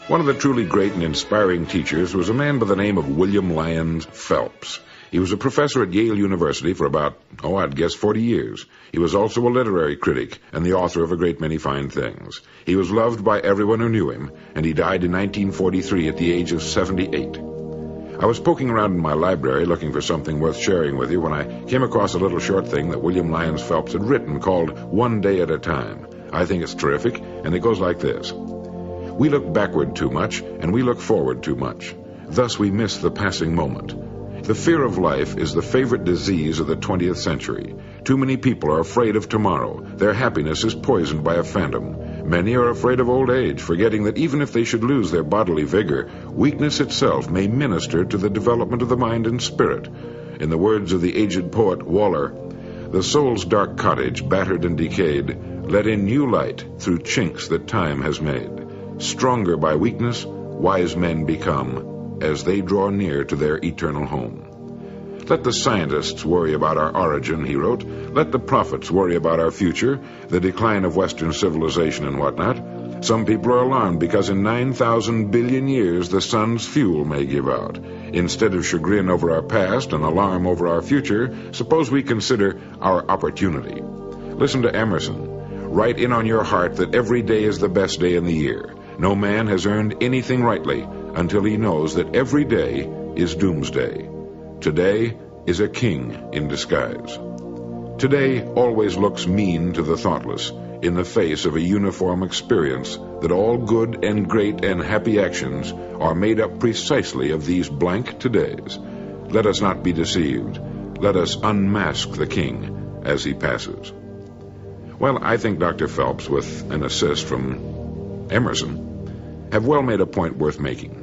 One of the truly great and inspiring teachers was a man by the name of William Lyons Phelps. He was a professor at Yale University for about, I'd guess 40 years. He was also a literary critic and the author of a great many fine things. He was loved by everyone who knew him, and he died in 1943 at the age of 78. I was poking around in my library looking for something worth sharing with you when I came across a little short thing that William Lyons Phelps had written called One Day at a Time. I think it's terrific, and it goes like this. We look backward too much, and we look forward too much. Thus we miss the passing moment. The fear of life is the favorite disease of the 20th century. Too many people are afraid of tomorrow. Their happiness is poisoned by a phantom. Many are afraid of old age, forgetting that even if they should lose their bodily vigor, weakness itself may minister to the development of the mind and spirit. In the words of the aged poet Waller, the soul's dark cottage, battered and decayed, let in new light through chinks that time has made. Stronger by weakness, wise men become, as they draw near to their eternal home. Let the scientists worry about our origin, he wrote. Let the prophets worry about our future, the decline of Western civilization and whatnot. Some people are alarmed because in 9,000 billion years the sun's fuel may give out. Instead of chagrin over our past and alarm over our future, suppose we consider our opportunity. Listen to Emerson. Write in on your heart that every day is the best day in the year. No man has earned anything rightly until he knows that every day is doomsday. Today is a king in disguise. Today always looks mean to the thoughtless in the face of a uniform experience that all good and great and happy actions are made up precisely of these blank todays. Let us not be deceived. Let us unmask the king as he passes. Well, I think Dr. Phelps, with an assist from Emerson, have well made a point worth making.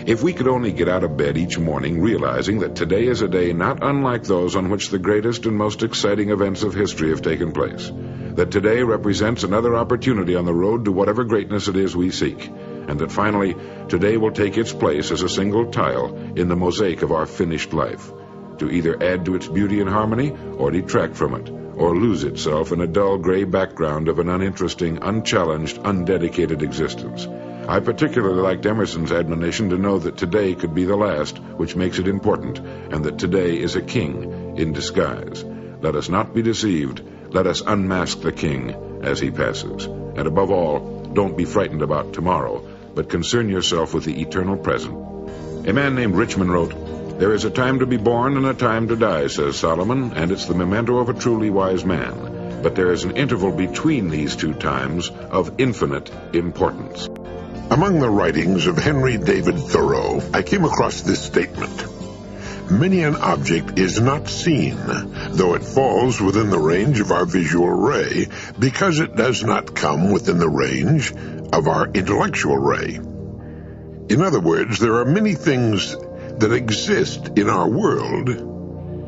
If we could only get out of bed each morning realizing that today is a day not unlike those on which the greatest and most exciting events of history have taken place, that today represents another opportunity on the road to whatever greatness it is we seek, and that finally today will take its place as a single tile in the mosaic of our finished life, to either add to its beauty and harmony or detract from it, or lose itself in a dull gray background of an uninteresting, unchallenged, undedicated existence. I particularly liked Emerson's admonition to know that today could be the last, which makes it important, and that today is a king in disguise. Let us not be deceived. Let us unmask the king as he passes. And above all, don't be frightened about tomorrow, but concern yourself with the eternal present. A man named Richmond wrote, "There is a time to be born and a time to die," says Solomon, and it's the memento of a truly wise man. But there is an interval between these two times of infinite importance. Among the writings of Henry David Thoreau, I came across this statement. Many an object is not seen, though it falls within the range of our visual ray, because it does not come within the range of our intellectual ray. In other words, there are many things that exist in our world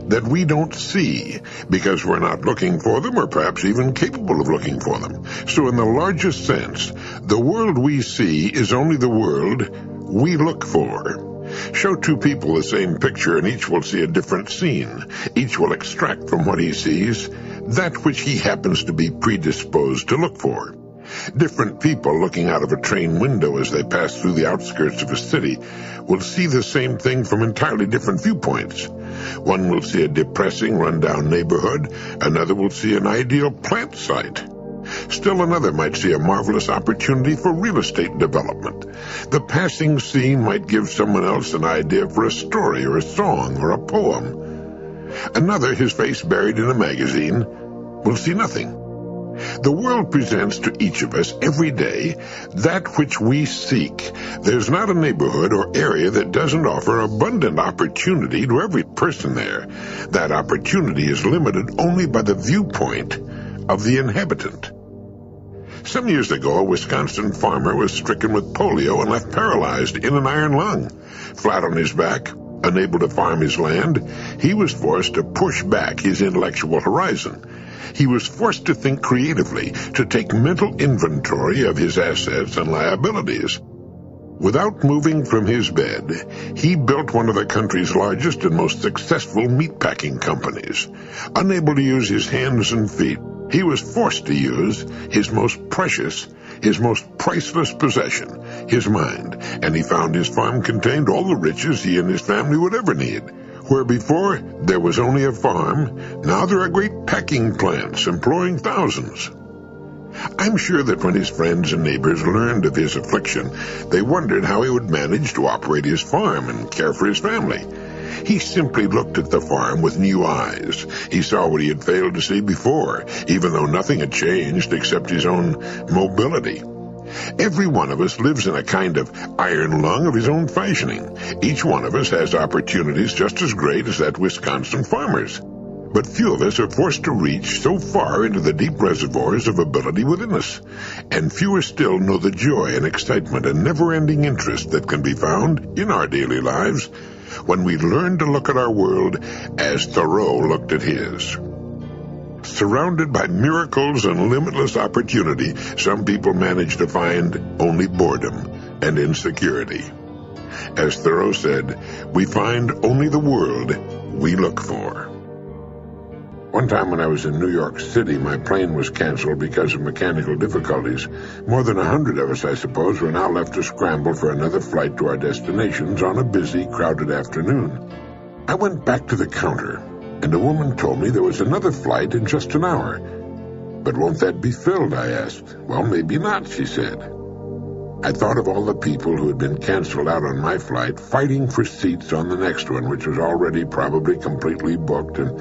that we don't see because we're not looking for them or perhaps even capable of looking for them. So in the largest sense, the world we see is only the world we look for. Show two people the same picture and each will see a different scene. Each will extract from what he sees that which he happens to be predisposed to look for. Different people looking out of a train window as they pass through the outskirts of a city will see the same thing from entirely different viewpoints. One will see a depressing, run-down neighborhood. Another will see an ideal plant site. Still another might see a marvelous opportunity for real estate development. The passing scene might give someone else an idea for a story or a song or a poem. Another, his face buried in a magazine, will see nothing. The world presents to each of us every day that which we seek. There's not a neighborhood or area that doesn't offer abundant opportunity to every person there. That opportunity is limited only by the viewpoint of the inhabitant. Some years ago, a Wisconsin farmer was stricken with polio and left paralyzed in an iron lung. Flat on his back, unable to farm his land, he was forced to push back his intellectual horizon. He was forced to think creatively, to take mental inventory of his assets and liabilities. Without moving from his bed, he built one of the country's largest and most successful meatpacking companies. Unable to use his hands and feet, he was forced to use his most precious, his most priceless possession, his mind, and he found his farm contained all the riches he and his family would ever need. Where before there was only a farm, now there are great packing plants employing thousands. I'm sure that when his friends and neighbors learned of his affliction, they wondered how he would manage to operate his farm and care for his family. He simply looked at the farm with new eyes. He saw what he had failed to see before, even though nothing had changed except his own mobility. Every one of us lives in a kind of iron lung of his own fashioning. Each one of us has opportunities just as great as that Wisconsin farmer's. But few of us are forced to reach so far into the deep reservoirs of ability within us, and fewer still know the joy and excitement and never-ending interest that can be found in our daily lives when we learn to look at our world as Thoreau looked at his. Surrounded by miracles and limitless opportunity, some people manage to find only boredom and insecurity. As Thoreau said, we find only the world we look for. One time when I was in New York City, my plane was canceled because of mechanical difficulties. More than 100 of us, I suppose, were now left to scramble for another flight to our destinations on a busy, crowded afternoon. I went back to the counter, and a woman told me there was another flight in just an hour. "But won't that be filled?" I asked. "Well, maybe not," she said. I thought of all the people who had been canceled out on my flight, fighting for seats on the next one, which was already probably completely booked, and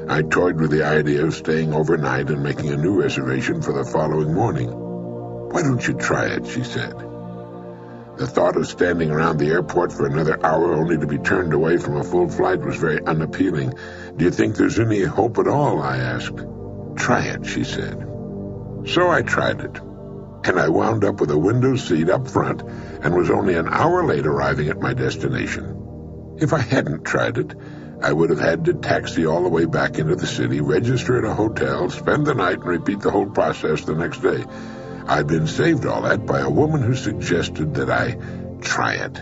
I toyed with the idea of staying overnight and making a new reservation for the following morning. "Why don't you try it?" she said. The thought of standing around the airport for another hour only to be turned away from a full flight was very unappealing. "Do you think there's any hope at all?" I asked. "Try it," she said. So I tried it, and I wound up with a window seat up front and was only an hour late arriving at my destination. If I hadn't tried it, I would have had to taxi all the way back into the city, register at a hotel, spend the night, and repeat the whole process the next day. I'd been saved all that by a woman who suggested that I try it,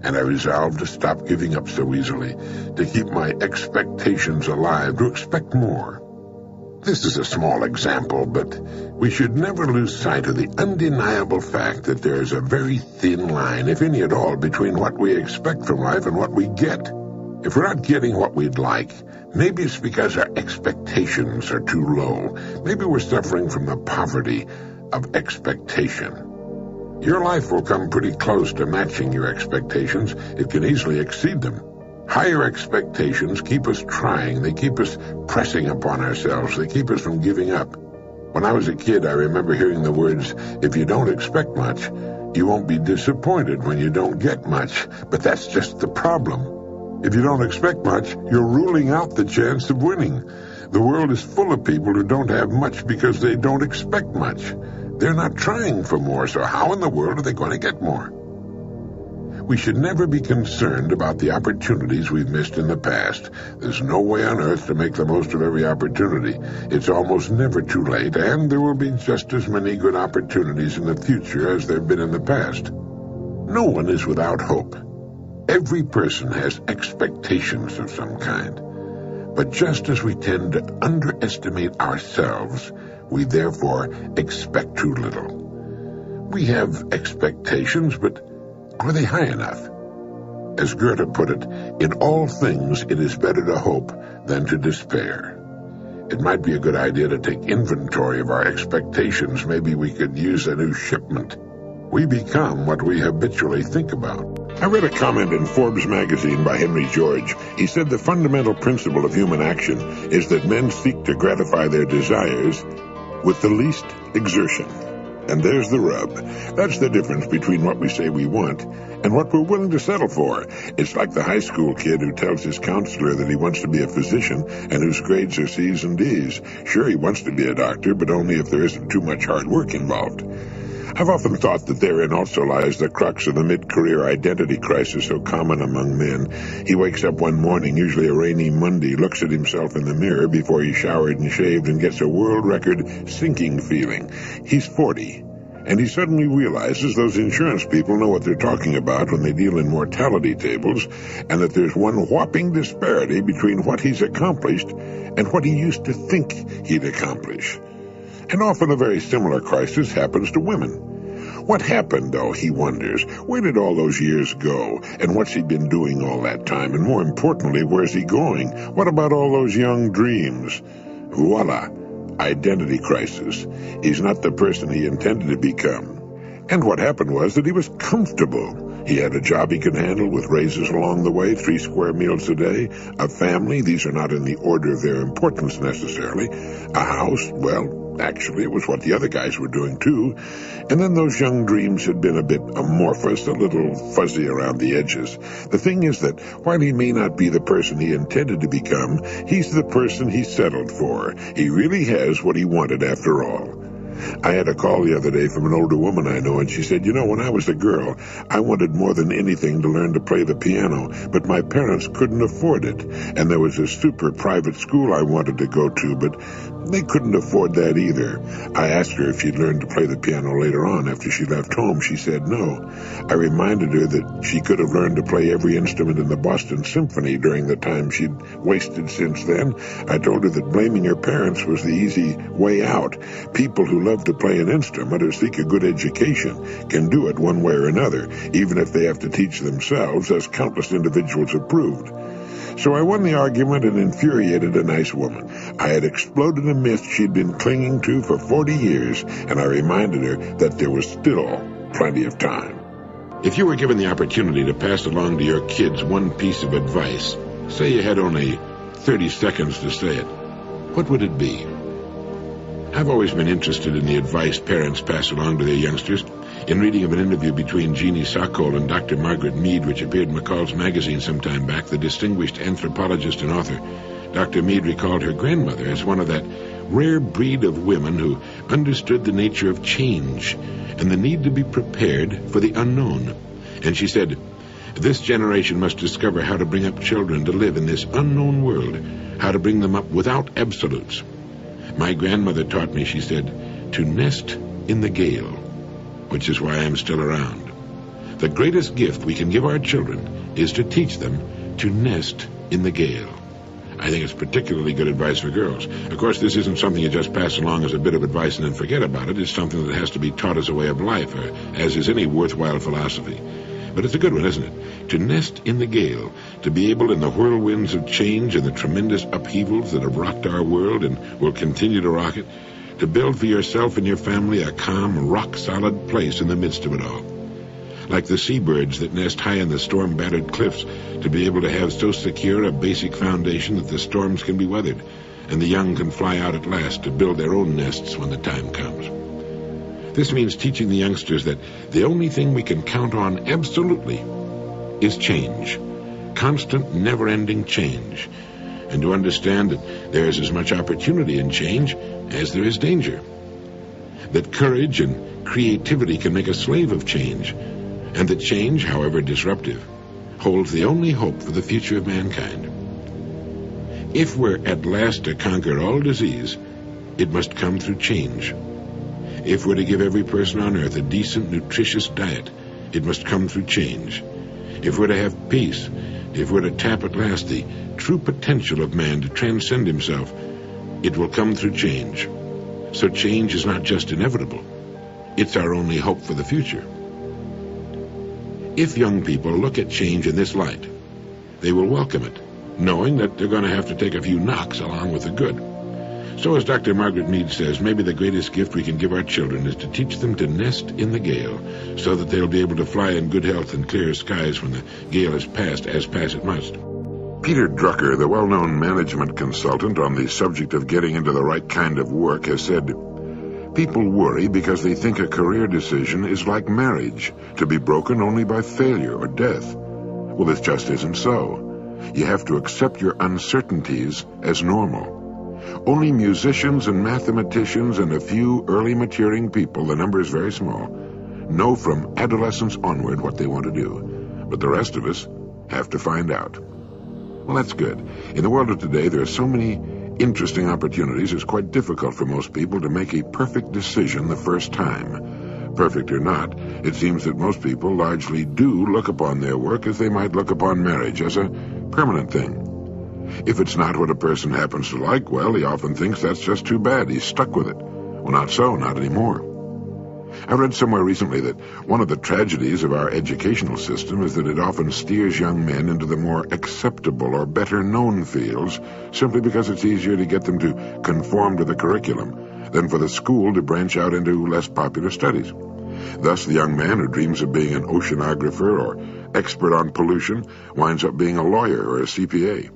and I resolved to stop giving up so easily, to keep my expectations alive, to expect more. This is a small example, but we should never lose sight of the undeniable fact that there is a very thin line, if any at all, between what we expect from life and what we get. If we're not getting what we'd like, maybe it's because our expectations are too low. Maybe we're suffering from the poverty of expectation. Your life will come pretty close to matching your expectations. It can easily exceed them. Higher expectations keep us trying. They keep us pressing upon ourselves. They keep us from giving up. When I was a kid, I remember hearing the words, "If you don't expect much, you won't be disappointed when you don't get much." But that's just the problem. If you don't expect much, you're ruling out the chance of winning. The world is full of people who don't have much because they don't expect much. They're not trying for more, so how in the world are they going to get more? We should never be concerned about the opportunities we've missed in the past. There's no way on earth to make the most of every opportunity. It's almost never too late, and there will be just as many good opportunities in the future as there have been in the past. No one is without hope. Every person has expectations of some kind. But just as we tend to underestimate ourselves, we therefore expect too little. We have expectations, but are they high enough? As Goethe put it, in all things it is better to hope than to despair. It might be a good idea to take inventory of our expectations. Maybe we could use a new shipment. We become what we habitually think about. I read a comment in Forbes magazine by Henry George. He said the fundamental principle of human action is that men seek to gratify their desires with the least exertion. And there's the rub. That's the difference between what we say we want and what we're willing to settle for. It's like the high school kid who tells his counselor that he wants to be a physician and whose grades are C's and D's. Sure, he wants to be a doctor, but only if there isn't too much hard work involved. I've often thought that therein also lies the crux of the mid-career identity crisis so common among men. He wakes up one morning, usually a rainy Monday, looks at himself in the mirror before he's showered and shaved, and gets a world record sinking feeling. He's 40, and he suddenly realizes those insurance people know what they're talking about when they deal in mortality tables, and that there's one whopping disparity between what he's accomplished and what he used to think he'd accomplish. And often a very similar crisis happens to women. What happened, though, he wonders? Where did all those years go? And what's he been doing all that time? And more importantly, where's he going? What about all those young dreams? Voila! Identity crisis. He's not the person he intended to become. And what happened was that he was comfortable. He had a job he could handle with raises along the way, 3 square meals a day, a family, these are not in the order of their importance necessarily, a house, well, actually it was what the other guys were doing too, and then those young dreams had been a bit amorphous, a little fuzzy around the edges. The thing is that while he may not be the person he intended to become, he's the person he settled for. He really has what he wanted after all. I had a call the other day from an older woman I know, and she said, when I was a girl, I wanted more than anything to learn to play the piano, but my parents couldn't afford it. And there was a super private school I wanted to go to, but they couldn't afford that either. I asked her if she'd learned to play the piano later on after she left home. She said no. I reminded her that she could have learned to play every instrument in the Boston Symphony during the time she'd wasted since then. I told her that blaming her parents was the easy way out. People who love to play an instrument or seek a good education can do it one way or another, even if they have to teach themselves, as countless individuals have proved. So I won the argument and infuriated a nice woman. I had exploded a myth she'd been clinging to for 40 years, and I reminded her that there was still plenty of time. If you were given the opportunity to pass along to your kids one piece of advice, say you had only 30 seconds to say it, what would it be? I've always been interested in the advice parents pass along to their youngsters. In reading of an interview between Jeannie Sockol and Dr. Margaret Mead, which appeared in McCall's magazine some time back, the distinguished anthropologist and author, Dr. Mead recalled her grandmother as one of that rare breed of women who understood the nature of change and the need to be prepared for the unknown. And she said, "This generation must discover how to bring up children to live in this unknown world, how to bring them up without absolutes. My grandmother taught me," she said, "to nest in the gale," which is why I'm still around. The greatest gift we can give our children is to teach them to nest in the gale. I think it's particularly good advice for girls. Of course, this isn't something you just pass along as a bit of advice and then forget about it. It's something that has to be taught as a way of life, or as is any worthwhile philosophy. But it's a good one, isn't it? To nest in the gale, to be able in the whirlwinds of change and the tremendous upheavals that have rocked our world and will continue to rock it, to build for yourself and your family a calm, rock-solid place in the midst of it all. Like the seabirds that nest high in the storm-battered cliffs, to be able to have so secure a basic foundation that the storms can be weathered, and the young can fly out at last to build their own nests when the time comes. This means teaching the youngsters that the only thing we can count on absolutely is change, constant, never-ending change, and to understand that there is as much opportunity in change as there is danger, that courage and creativity can make a slave of change, and that change, however disruptive, holds the only hope for the future of mankind. If we're at last to conquer all disease, it must come through change. If we're to give every person on earth a decent, nutritious diet, it must come through change. If we're to have peace, if we're to tap at last the true potential of man to transcend himself, it will come through change. So change is not just inevitable, it's our only hope for the future. If young people look at change in this light, they will welcome it, knowing that they're going to have to take a few knocks along with the good. So as Dr. Margaret Mead says, maybe the greatest gift we can give our children is to teach them to nest in the gale, so that they'll be able to fly in good health and clear skies when the gale has passed, as pass it must. Peter Drucker, the well-known management consultant on the subject of getting into the right kind of work, has said, "People worry because they think a career decision is like marriage, to be broken only by failure or death. Well, this just isn't so. You have to accept your uncertainties as normal. Only musicians and mathematicians and a few early maturing people, the number is very small, know from adolescence onward what they want to do. But the rest of us have to find out." Well, that's good. In the world of today, there are so many interesting opportunities, it's quite difficult for most people to make a perfect decision the first time. Perfect or not, it seems that most people largely do look upon their work as they might look upon marriage, as a permanent thing. If it's not what a person happens to like, well, he often thinks that's just too bad. He's stuck with it. Well, not so, not anymore. I read somewhere recently that one of the tragedies of our educational system is that it often steers young men into the more acceptable or better-known fields simply because it's easier to get them to conform to the curriculum than for the school to branch out into less popular studies. Thus, the young man who dreams of being an oceanographer or expert on pollution winds up being a lawyer or a CPA.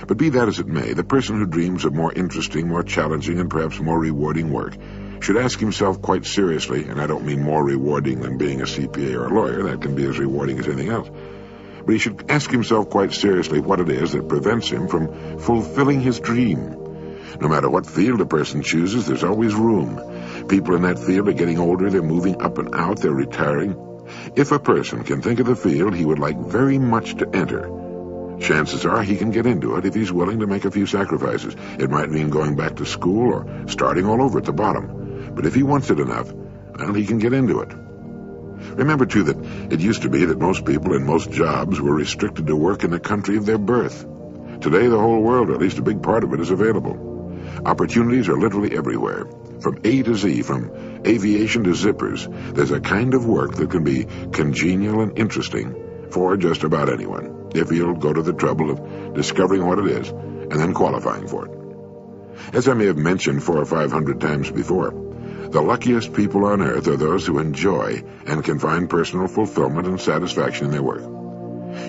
But be that as it may, the person who dreams of more interesting, more challenging, and perhaps more rewarding work should ask himself quite seriously, and I don't mean more rewarding than being a CPA or a lawyer, that can be as rewarding as anything else, but he should ask himself quite seriously what it is that prevents him from fulfilling his dream. No matter what field a person chooses, there's always room. People in that field are getting older, they're moving up and out, they're retiring. If a person can think of the field he would like very much to enter, chances are he can get into it if he's willing to make a few sacrifices. It might mean going back to school or starting all over at the bottom. But if he wants it enough, well, he can get into it. Remember, too, that it used to be that most people in most jobs were restricted to work in the country of their birth. Today, the whole world, or at least a big part of it, is available. Opportunities are literally everywhere. From A to Z, from aviation to zippers, there's a kind of work that can be congenial and interesting for just about anyone, if he'll go to the trouble of discovering what it is and then qualifying for it. As I may have mentioned 400 or 500 times before, the luckiest people on earth are those who enjoy and can find personal fulfillment and satisfaction in their work.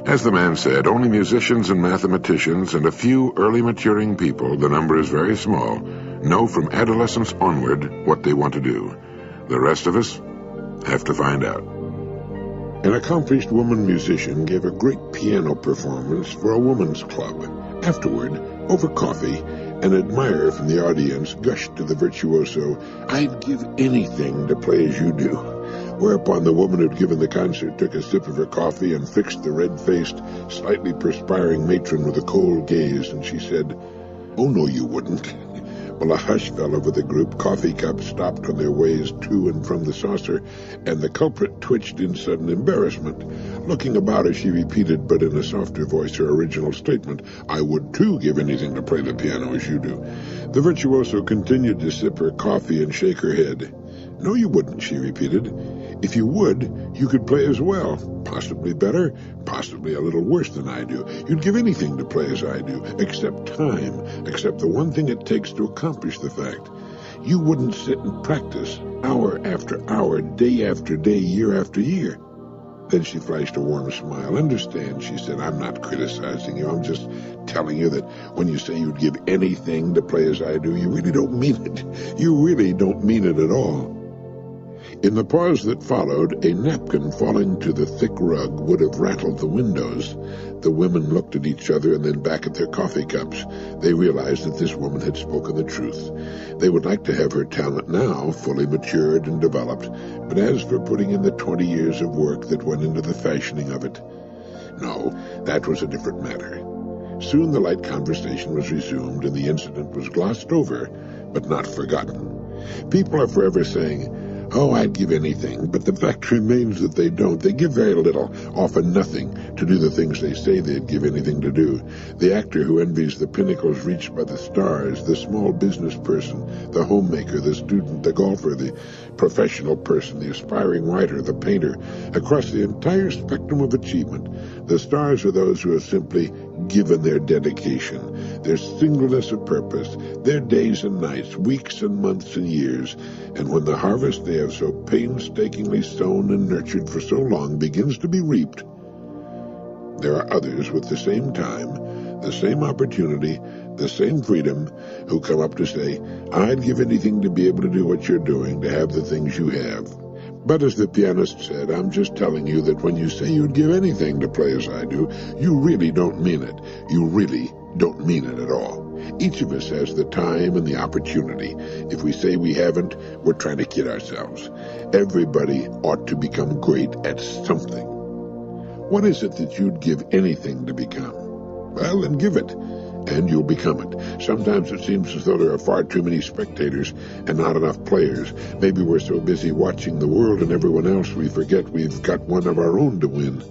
As the man said, only musicians and mathematicians and a few early maturing people, the number is very small, know from adolescence onward what they want to do. The rest of us have to find out. An accomplished woman musician gave a great piano performance for a woman's club. Afterward, over coffee, an admirer from the audience gushed to the virtuoso, "I'd give anything to play as you do." Whereupon the woman who'd given the concert took a sip of her coffee and fixed the red-faced, slightly perspiring matron with a cold gaze, and she said, "Oh, no, you wouldn't." Well, a hush fell over the group. Coffee cups stopped on their ways to and from the saucer, and the culprit twitched in sudden embarrassment. Looking about as she repeated, but in a softer voice, her original statement, "I would, too, give anything to play the piano as you do." The virtuoso continued to sip her coffee and shake her head. "No, you wouldn't," she repeated. "If you would, you could play as well. Possibly better, possibly a little worse than I do. You'd give anything to play as I do, except time, except the one thing it takes to accomplish the fact. You wouldn't sit and practice, hour after hour, day after day, year after year." Then she flashed a warm smile. "Understand," she said, "I'm not criticizing you. I'm just telling you that when you say you'd give anything to play as I do, you really don't mean it. You really don't mean it at all." In the pause that followed, a napkin falling to the thick rug would have rattled the windows. The women looked at each other and then back at their coffee cups. They realized that this woman had spoken the truth. They would like to have her talent now, fully matured and developed, but as for putting in the 20 years of work that went into the fashioning of it, no, that was a different matter. Soon the light conversation was resumed, and the incident was glossed over, but not forgotten. People are forever saying, "Oh, I'd give anything," but the fact remains that they don't. They give very little, often nothing, to do the things they say they'd give anything to do. The actor who envies the pinnacles reached by the stars, the small business person, the homemaker, the student, the golfer, the professional person, the aspiring writer, the painter, across the entire spectrum of achievement, the stars are those who have simply given their dedication, their singleness of purpose, their days and nights, weeks and months and years, and when the harvest they have so painstakingly sown and nurtured for so long begins to be reaped, there are others with the same time, the same opportunity, the same freedom, who come up to say, "I'd give anything to be able to do what you're doing, to have the things you have." But as the pianist said, "I'm just telling you that when you say you'd give anything to play as I do, you really don't mean it. You really don't mean it at all. Each of us has the time and the opportunity. If we say we haven't, we're trying to kid ourselves. Everybody ought to become great at something. What is it that you'd give anything to become? Well, then give it, and you'll become it. Sometimes it seems as though there are far too many spectators and not enough players. Maybe we're so busy watching the world and everyone else we forget we've got one of our own to win."